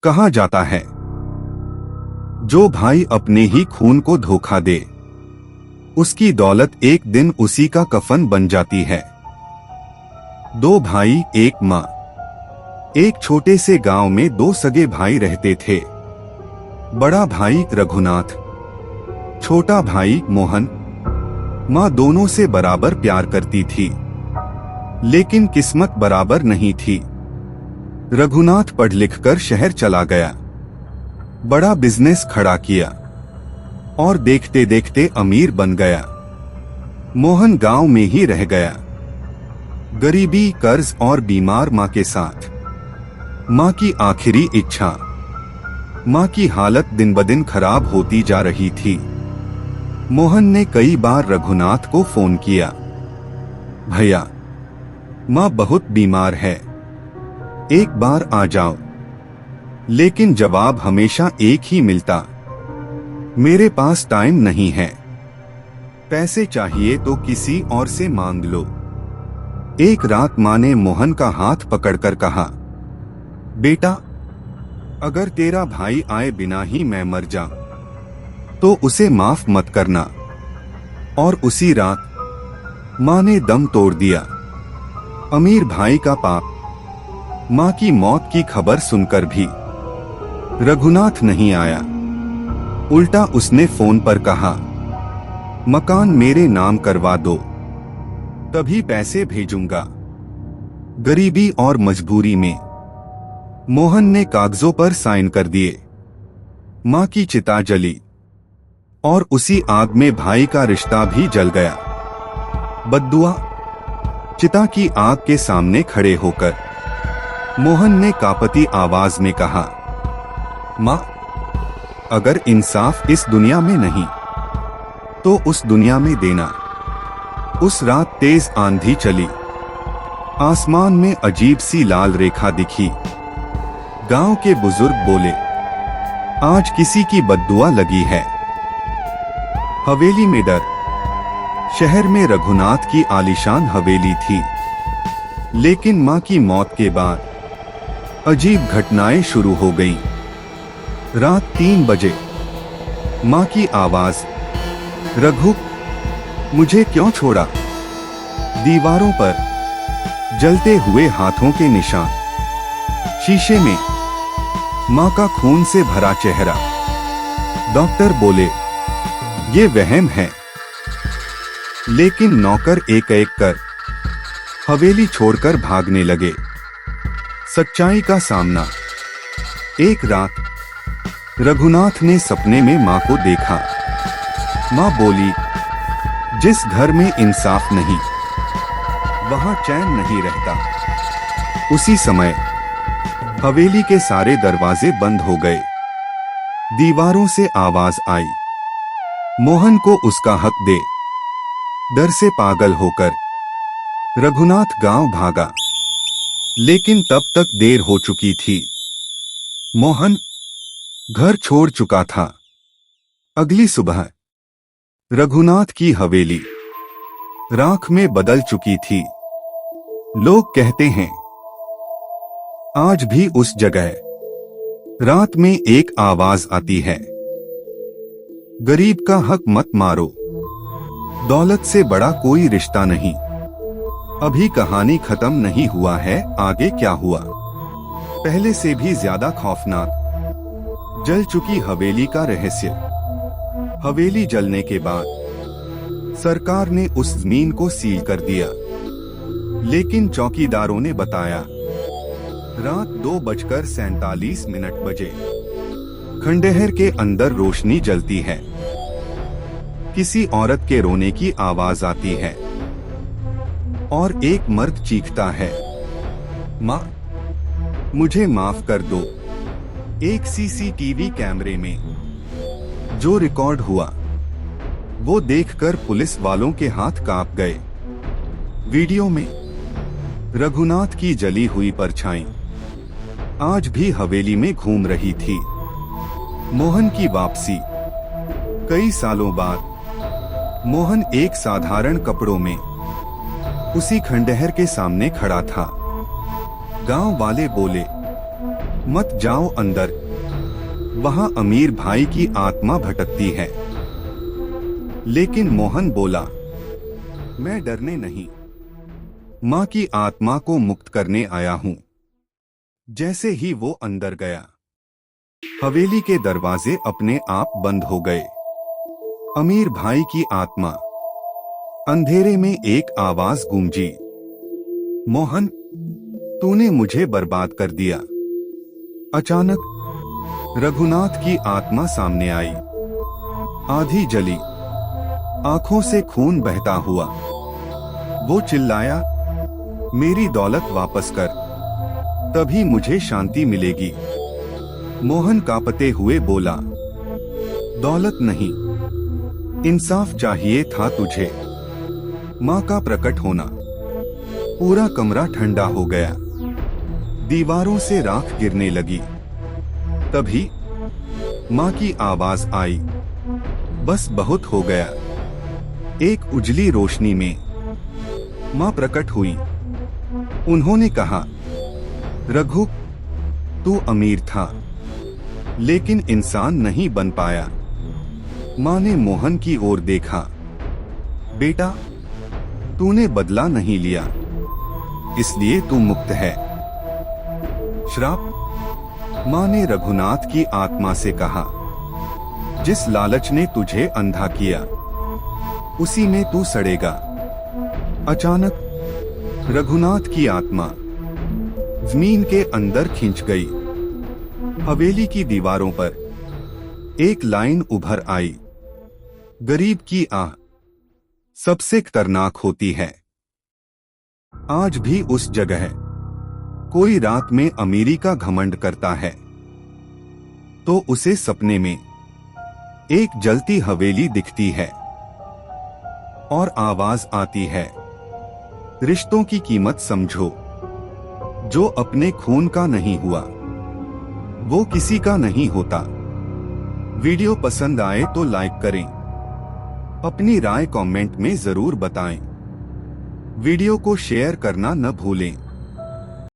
कहा जाता है जो भाई अपने ही खून को धोखा दे उसकी दौलत एक दिन उसी का कफन बन जाती है। दो भाई एक माँ। एक छोटे से गांव में दो सगे भाई रहते थे। बड़ा भाई रघुनाथ, छोटा भाई मोहन। माँ दोनों से बराबर प्यार करती थी, लेकिन किस्मत बराबर नहीं थी। रघुनाथ पढ़ लिख कर शहर चला गया, बड़ा बिजनेस खड़ा किया और देखते देखते अमीर बन गया। मोहन गांव में ही रह गया, गरीबी, कर्ज और बीमार मां के साथ। मां की आखिरी इच्छा। मां की हालत दिन ब दिन खराब होती जा रही थी। मोहन ने कई बार रघुनाथ को फोन किया, भैया मां बहुत बीमार है, एक बार आ जाओ। लेकिन जवाब हमेशा एक ही मिलता, मेरे पास टाइम नहीं है, पैसे चाहिए तो किसी और से मांग लो। एक रात मां ने मोहन का हाथ पकड़कर कहा, बेटा अगर तेरा भाई आए बिना ही मैं मर जाऊं तो उसे माफ मत करना। और उसी रात मां ने दम तोड़ दिया। अमीर भाई का पाप। मां की मौत की खबर सुनकर भी रघुनाथ नहीं आया। उल्टा उसने फोन पर कहा, मकान मेरे नाम करवा दो, तभी पैसे भेजूंगा। गरीबी और मजबूरी में मोहन ने कागजों पर साइन कर दिए। मां की चिता जली और उसी आग में भाई का रिश्ता भी जल गया। बद्दुआ। चिता की आग के सामने खड़े होकर मोहन ने कांपती आवाज में कहा, मां अगर इंसाफ इस दुनिया में नहीं तो उस दुनिया में देना। उस रात तेज आंधी चली, आसमान में अजीब सी लाल रेखा दिखी। गांव के बुजुर्ग बोले, आज किसी की बद्दुआ लगी है। हवेली में डर। शहर में रघुनाथ की आलीशान हवेली थी, लेकिन मां की मौत के बाद अजीब घटनाएं शुरू हो गईं। रात 3 बजे मां की आवाज, रघु मुझे क्यों छोड़ा। दीवारों पर जलते हुए हाथों के निशान, शीशे में मां का खून से भरा चेहरा। डॉक्टर बोले ये वहम है, लेकिन नौकर एक एक कर हवेली छोड़कर भागने लगे। सच्चाई का सामना। एक रात रघुनाथ ने सपने में मां को देखा। मां बोली, जिस घर में इंसाफ नहीं वहां चैन नहीं रहता। उसी समय हवेली के सारे दरवाजे बंद हो गए। दीवारों से आवाज आई, मोहन को उसका हक दे। डर से पागल होकर रघुनाथ गांव भागा, लेकिन तब तक देर हो चुकी थी। मोहन घर छोड़ चुका था। अगली सुबह रघुनाथ की हवेली राख में बदल चुकी थी। लोग कहते हैं आज भी उस जगह रात में एक आवाज आती है, गरीब का हक मत मारो, दौलत से बड़ा कोई रिश्ता नहीं। अभी कहानी खत्म नहीं हुआ है, आगे क्या हुआ पहले से भी ज्यादा खौफनाक। जल चुकी हवेली का रहस्य। हवेली जलने के बाद सरकार ने उस जमीन को सील कर दिया, लेकिन चौकीदारों ने बताया रात 2:47 बजे खंडहर के अंदर रोशनी जलती है। किसी औरत के रोने की आवाज आती है और एक मर्द चीखता है, मां मुझे माफ कर दो। एक सीसीटीवी कैमरे में जो रिकॉर्ड हुआ वो देखकर पुलिस वालों के हाथ कांप गए। वीडियो में रघुनाथ की जली हुई परछाई आज भी हवेली में घूम रही थी। मोहन की वापसी। कई सालों बाद मोहन एक साधारण कपड़ों में उसी खंडहर के सामने खड़ा था। गांव वाले बोले, मत जाओ अंदर, वहां अमीर भाई की आत्मा भटकती है। लेकिन मोहन बोला, मैं डरने नहीं, मां की आत्मा को मुक्त करने आया हूं। जैसे ही वो अंदर गया, हवेली के दरवाजे अपने आप बंद हो गए। अमीर भाई की आत्मा। अंधेरे में एक आवाज गूंजी, मोहन, तूने मुझे बर्बाद कर दिया। अचानक रघुनाथ की आत्मा सामने आई, आधी जली, आंखों से खून बहता हुआ। वो चिल्लाया, मेरी दौलत वापस कर, तभी मुझे शांति मिलेगी। मोहन कांपते हुए बोला, दौलत नहीं, इंसाफ चाहिए था तुझे। मां का प्रकट होना। पूरा कमरा ठंडा हो गया, दीवारों से राख गिरने लगी। तभी मां की आवाज आई, बस बहुत हो गया। एक उजली रोशनी में मां प्रकट हुई। उन्होंने कहा, रघु, तू अमीर था, लेकिन इंसान नहीं बन पाया। मां ने मोहन की ओर देखा, बेटा, तूने बदला नहीं लिया, इसलिए तू मुक्त है। श्राप। मां ने रघुनाथ की आत्मा से कहा, जिस लालच ने तुझे अंधा किया, उसी में तू सड़ेगा। अचानक रघुनाथ की आत्मा जमीन के अंदर खिंच गई। हवेली की दीवारों पर एक लाइन उभर आई, गरीब की आह सबसे खतरनाक होती है। आज भी उस जगह कोई रात में अमीरी का घमंड करता है, तो उसे सपने में एक जलती हवेली दिखती है और आवाज आती है, रिश्तों की कीमत समझो, जो अपने खून का नहीं हुआ, वो किसी का नहीं होता। वीडियो पसंद आए तो लाइक करें, अपनी राय कमेंट में जरूर बताएं। वीडियो को शेयर करना न भूलें।